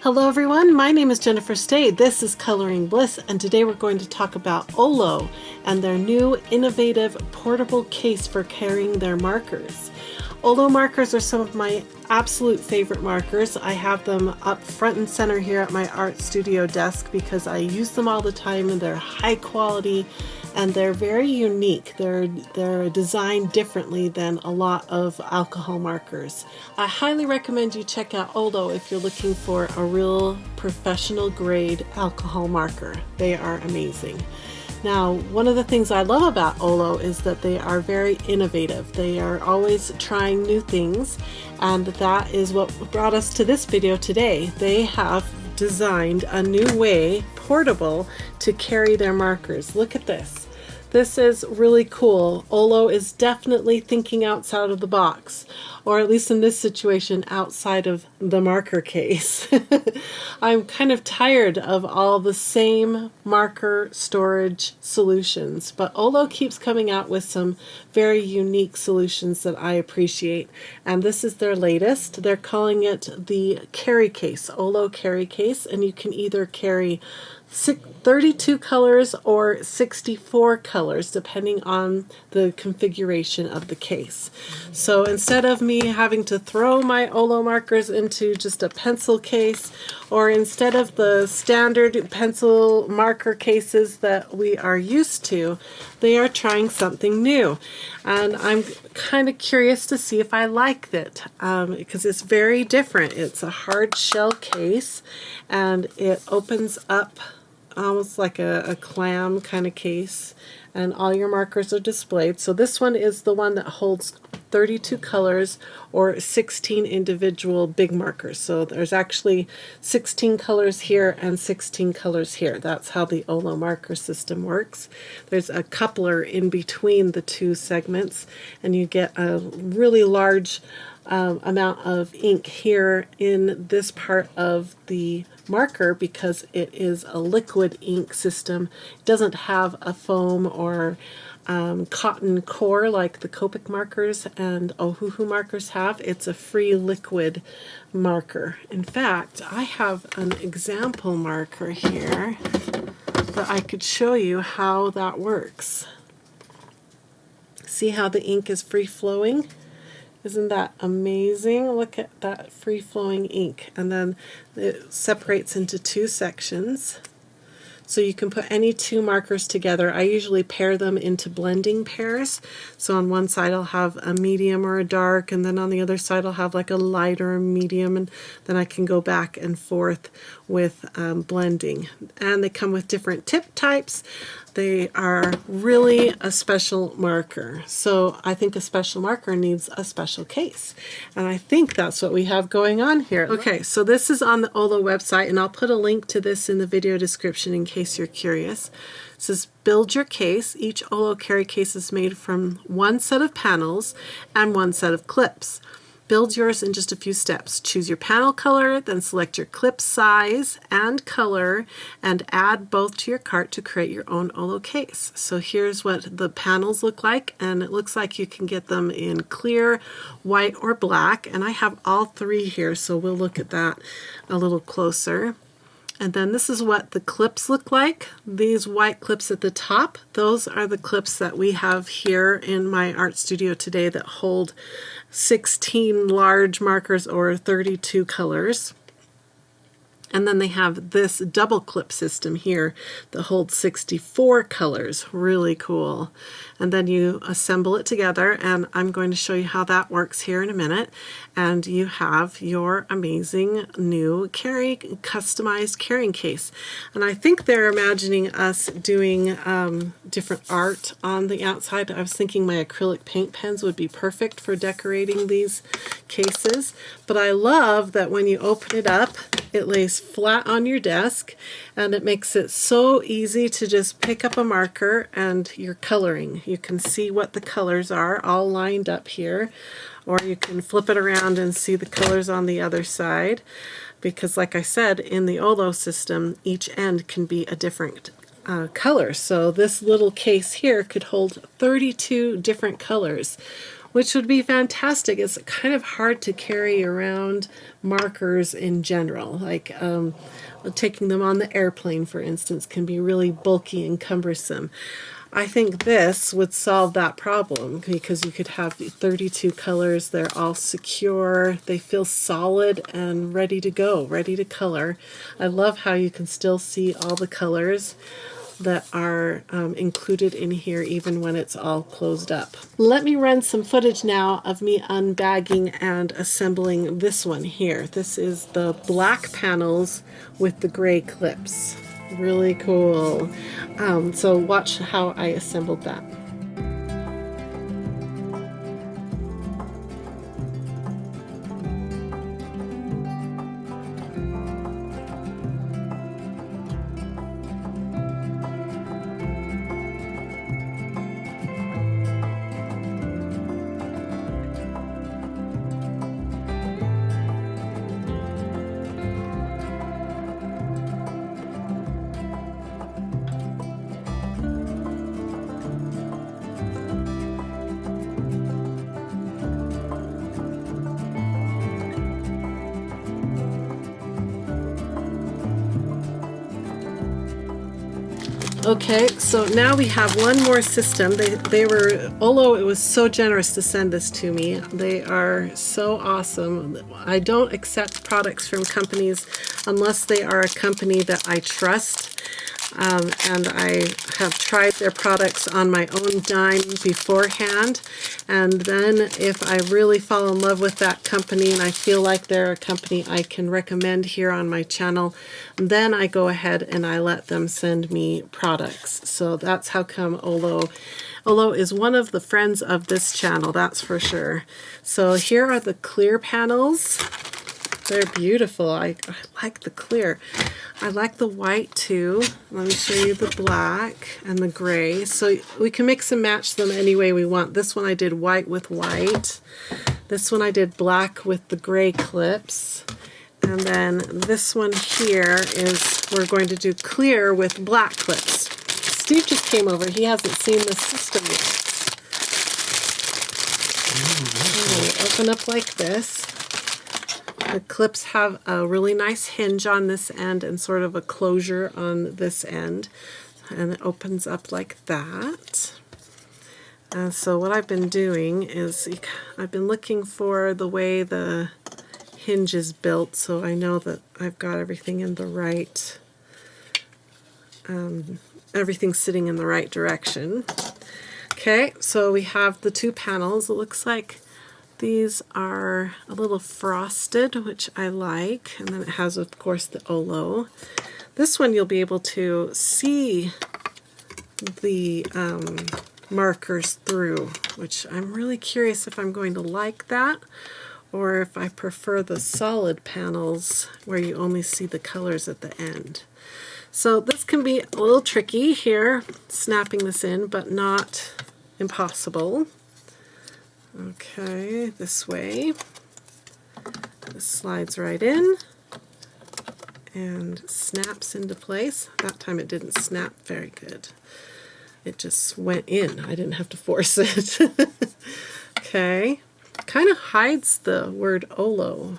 Hello everyone, my name is Jennifer Stay. This is Coloring Bliss, and today we're going to talk about OLO and their new innovative portable case for carrying their markers. OLO markers are some of my absolute favorite markers. I have them up front and center here at my art studio desk because I use them all the time and they're high quality and they're very unique. They're designed differently than a lot of alcohol markers. I highly recommend you check out OLO if you're looking for a real professional grade alcohol marker. They are amazing. Now, one of the things I love about OLO is that they are very innovative. They are always trying new things, and that is what brought us to this video today. They have designed a new way, portable, to carry their markers. Look at this. This is really cool. OLO is definitely thinking outside of the box, or at least in this situation, outside of the marker case. I'm kind of tired of all the same marker storage solutions, but OLO keeps coming out with some very unique solutions that I appreciate. And this is their latest. They're calling it the carry case, OLO carry case, and you can either carry 32 colors or 64 colors depending on the configuration of the case. So instead of me having to throw my OLO markers into just a pencil case, or instead of the standard pencil marker cases that we are used to, they are trying something new. And I'm kind of curious to see if I like it because it's very different. It's a hard shell case and it opens up almost like a clam kind of case, and all your markers are displayed. So this one is the one that holds 32 colors or 16 individual big markers. So there's actually 16 colors here and 16 colors here. That's how the OLO marker system works. There's a coupler in between the two segments, and you get a really large amount of ink here in this part of the marker because it is a liquid ink system. It doesn't have a foam or cotton core like the Copic markers and Ohuhu markers have. It's a free liquid marker. In fact, I have an example marker here that I could show you how that works. See how the ink is free flowing? Isn't that amazing? Look at that free-flowing ink. And then it separates into two sections. So you can put any two markers together. I usually pair them into blending pairs. So on one side I'll have a medium or a dark, and then on the other side I'll have like a light or a medium, and then I can go back and forth with blending. And they come with different tip types. They are really a special marker. So I think a special marker needs a special case. And I think that's what we have going on here. Okay, so this is on the OLO website, and I'll put a link to this in the video description in case you're curious. It says, build your case. Each OLO carry case is made from one set of panels and one set of clips. Build yours in just a few steps. Choose your panel color, then select your clip size and color, and add both to your cart to create your own OLO case. So here's what the panels look like, and it looks like you can get them in clear, white, or black, and I have all three here, so we'll look at that a little closer. And then this is what the clips look like. These white clips at the top, those are the clips that we have here in my art studio today that hold 16 large markers or 32 colors. And then they have this double clip system here that holds 64 colors. Really cool. And then you assemble it together, and I'm going to show you how that works here in a minute. And you have your amazing new customized carrying case. And I think they're imagining us doing different art on the outside. I was thinking my acrylic paint pens would be perfect for decorating these cases. But I love that when you open it up, it lays flat on your desk, and it makes it so easy to just pick up a marker and you're coloring. You can see what the colors are all lined up here, or you can flip it around and see the colors on the other side, because like I said, in the OLO system, each end can be a different color. So this little case here could hold 32 different colors, which would be fantastic. It's kind of hard to carry around markers in general. Like taking them on the airplane, for instance, can be really bulky and cumbersome. I think this would solve that problem because you could have 32 colors. They're all secure. They feel solid and ready to go, ready to color. I love how you can still see all the colors that are included in here even when it's all closed up. Let me run some footage now of me unbagging and assembling this one here. This is the black panels with the gray clips. Really cool. So watch how I assembled that. Okay, so now we have one more system. OLO, it was so generous to send this to me. They are so awesome. I don't accept products from companies unless they are a company that I trust. And I have tried their products on my own dime beforehand, and then if I really fall in love with that company and I feel like they're a company I can recommend here on my channel, then I go ahead and I let them send me products. So that's how come OLO is one of the friends of this channel, that's for sure. So here are the clear panels. They're beautiful. I like the clear. I like the white too. Let me show you the black and the gray. So we can mix and match them any way we want. This one I did white with white. This one I did black with the gray clips. And then this one here is we're going to do clear with black clips. Steve just came over. He hasn't seen the system yet. Open up like this. The clips have a really nice hinge on this end and sort of a closure on this end, and it opens up like that. So what I've been doing is I've been looking for the way the hinge is built so I know that I've got everything in the right, everything's sitting in the right direction. Okay, so we have the two panels. It looks like these are a little frosted, which I like, and then it has, of course, the OLO. This one you'll be able to see the markers through, which I'm really curious if I'm going to like that or if I prefer the solid panels where you only see the colors at the end. So this can be a little tricky here, snapping this in, but not impossible. Okay, this way. This slides right in and snaps into place. That time it didn't snap very good. It just went in. I didn't have to force it. Okay. Kind of hides the word OLO.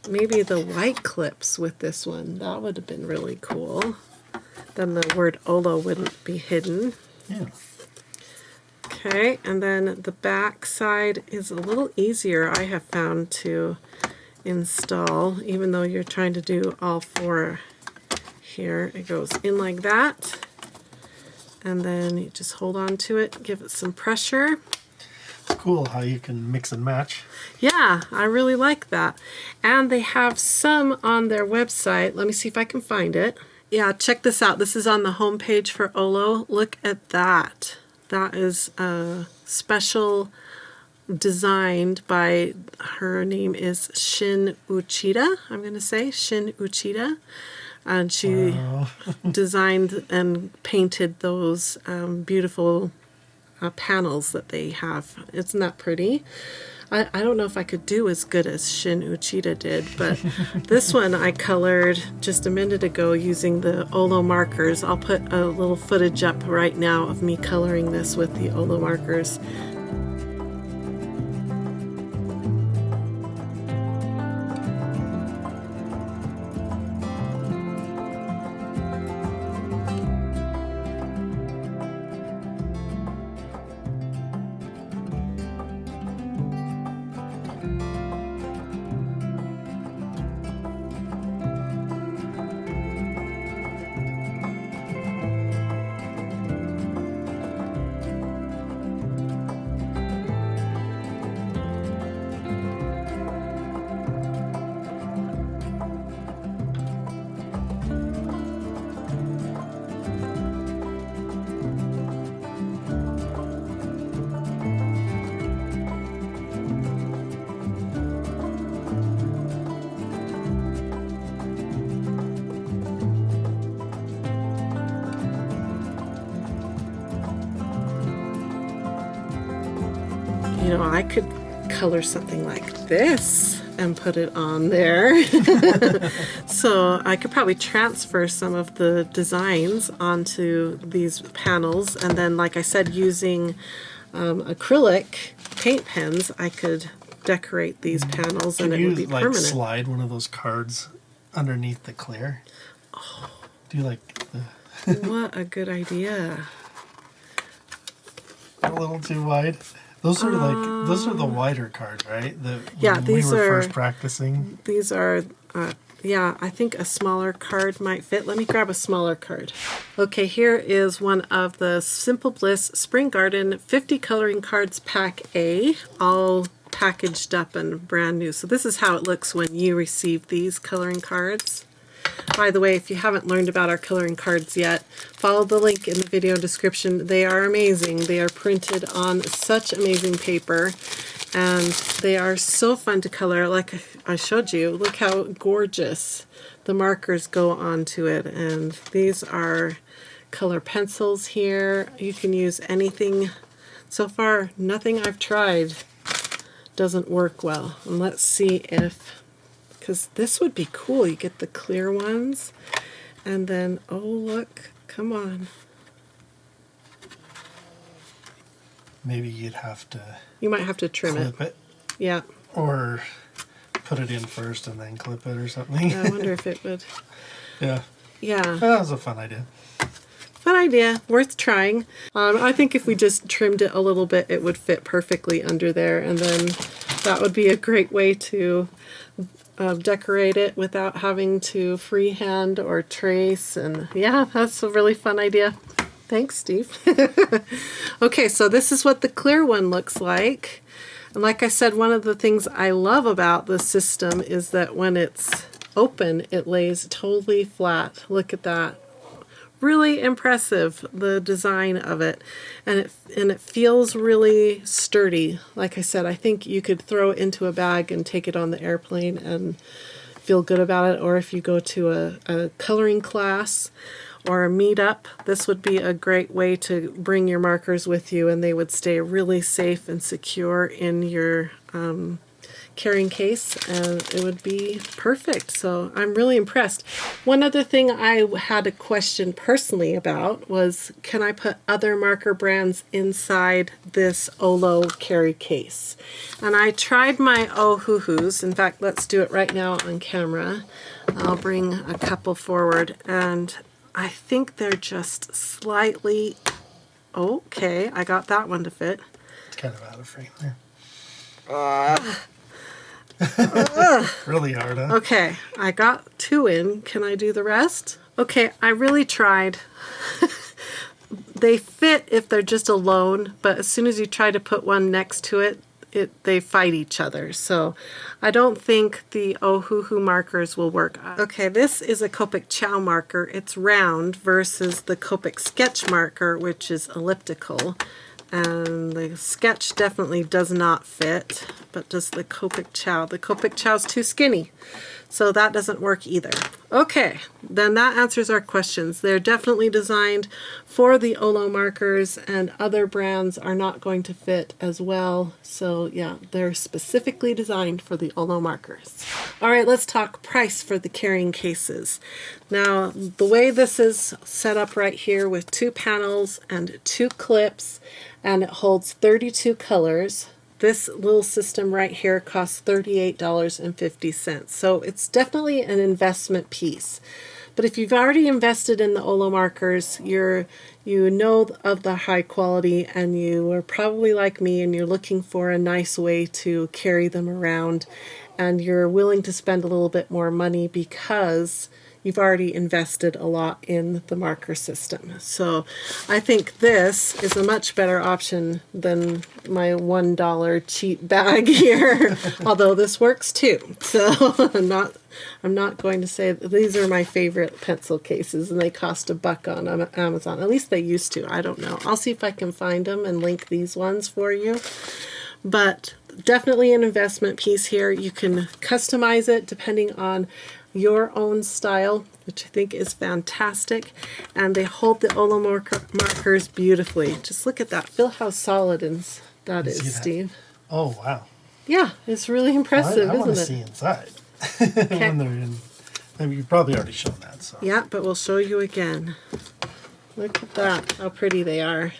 Maybe the white clips with this one. That would have been really cool. Then the word OLO wouldn't be hidden. Yeah. Okay, and then the back side is a little easier, I have found, to install, even though you're trying to do all four here. It goes in like that, and then you just hold on to it, give it some pressure. It's cool how you can mix and match. Yeah, I really like that. And they have some on their website. Let me see if I can find it. Yeah, check this out. This is on the home page for OLO. Look at that. That is a special designed by, her name is Shin Uchida, I'm going to say, Shin Uchida. And she designed and painted those beautiful panels that they have. Isn't that pretty? I don't know if I could do as good as Shin Uchida did, but this one I colored just a minute ago using the OLO markers. I'll put a little footage up right now of me coloring this with the OLO markers. you know, I could color something like this and put it on there. So I could probably transfer some of the designs onto these panels, and then, like I said, using acrylic paint pens, I could decorate these panels and it would be permanent. Like slide one of those cards underneath the clear? Oh. Do you like the... What a good idea. A little too wide. Those are those are the wider cards, right? Yeah, these we were are first practicing. These are yeah, I think a smaller card might fit. Let me grab a smaller card. Okay, here is one of the Simple Bliss Spring Garden 50 Coloring Cards Pack A, all packaged up and brand new. So this is how it looks when you receive these coloring cards. By the way, if you haven't learned about our coloring cards yet, follow the link in the video description. They are amazing. They are printed on such amazing paper, and they are so fun to color. Like I showed you, look how gorgeous the markers go onto it. And these are color pencils here. You can use anything. So far, nothing I've tried doesn't work well. And let's see if... because this would be cool. You get the clear ones, and then, oh look, come on. Maybe you'd have to... You might have to trim it. Yeah. Or put it in first and then clip it or something. Yeah, I wonder if it would. Yeah. Yeah. That was a fun idea. Fun idea, worth trying. I think if we just trimmed it a little bit, it would fit perfectly under there, and then that would be a great way to decorate it without having to freehand or trace. And yeah, that's a really fun idea. Thanks, Steve. Okay, so this is what the clear one looks like. And like I said, one of the things I love about the system is that when it's open, it lays totally flat. Look at that. Really impressive, the design of it, and it feels really sturdy. Like I said, I think you could throw it into a bag and take it on the airplane and feel good about it. Or if you go to a coloring class or a meetup, this would be a great way to bring your markers with you, and they would stay really safe and secure in your carrying case, and it would be perfect. So I'm really impressed. One other thing I had a question personally about was, can I put other marker brands inside this OLO carry case? And I tried my Ohuhus. In fact, let's do it right now on camera. I'll bring a couple forward, and I think they're just slightly... Okay, I got that one to fit. It's kind of out of frame there. Really hard, huh? Okay, I got 2 in. Can I do the rest? Okay, I really tried. They fit if they're just alone, but as soon as you try to put one next to it, they fight each other. So I don't think the Ohuhu markers will work. Okay, this is a Copic Chow marker. It's round versus the Copic Sketch marker, which is elliptical. And the sketch definitely does not fit, but does the Copic Chow. The Copic Chow's too skinny, so that doesn't work either. Okay, then that answers our questions. They're definitely designed for the OLO markers, and other brands are not going to fit as well. So yeah, they're specifically designed for the OLO markers. All right, let's talk price for the carrying cases. Now, the way this is set up right here with 2 panels and 2 clips, and it holds 32 colors. This little system right here costs $38.50. So it's definitely an investment piece. But if you've already invested in the OLO markers, you know of the high quality, and you are probably like me and you're looking for a nice way to carry them around, and you're willing to spend a little bit more money because you've already invested a lot in the marker system. So I think this is a much better option than my $1 cheap bag here, although this works too. So I'm not going to say that these are my favorite pencil cases, and they cost $1 on Amazon. At least they used to. I don't know. I'll see if I can find them and link these ones for you. But definitely an investment piece here. You can customize it depending on your own style, which I think is fantastic, and they hold the OLO markers beautifully. Just look at that. Feel how solid that is, Steve. Oh, wow. Yeah, it's really impressive, I want to isn't see it? inside. Okay. When they're in. I mean, you've probably already shown that. So. Yeah, but we'll show you again. Look at that, how pretty they are.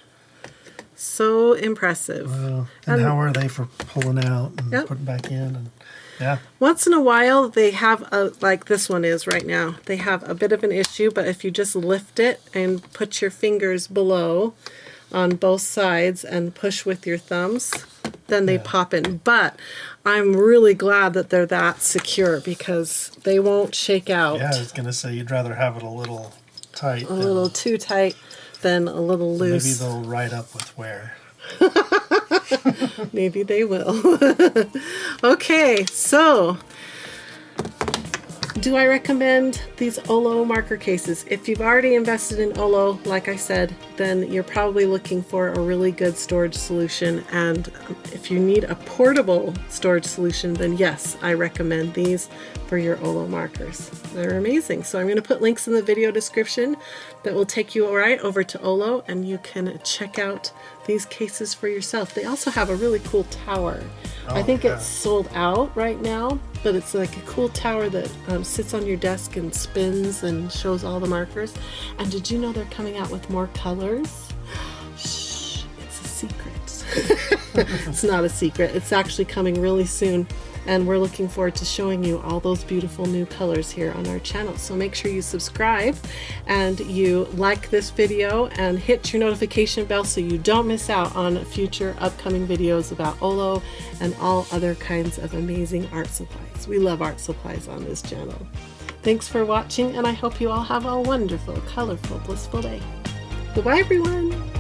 So impressive. Well, and how are they for pulling out and Yep. putting back in? And yeah. Once in a while, they have like this one is right now, they have a bit of an issue, but if you just lift it and put your fingers below on both sides and push with your thumbs, then they pop in. But I'm really glad that they're that secure because they won't shake out. Yeah, I was going to say you'd rather have it a little tight. A little too tight than a little loose. Maybe they'll ride up with wear. Maybe they will. Okay, so do I recommend these OLO marker cases? If you've already invested in OLO, like I said, then you're probably looking for a really good storage solution. And if you need a portable storage solution, then yes, I recommend these for your OLO markers. They're amazing. So I'm going to put links in the video description that will take you right over to OLO, and you can check out these cases for yourself. They also have a really cool tower. I think it's sold out right now, but it's like a cool tower that sits on your desk and spins and shows all the markers. And did you know they're coming out with more colors? Shh, it's a secret. It's not a secret. It's actually coming really soon. And we're looking forward to showing you all those beautiful new colors here on our channel. So make sure you subscribe and you like this video and hit your notification bell so you don't miss out on future upcoming videos about OLO and all other kinds of amazing art supplies. We love art supplies on this channel. Thanks for watching, and I hope you all have a wonderful, colorful, blissful day. Goodbye, everyone.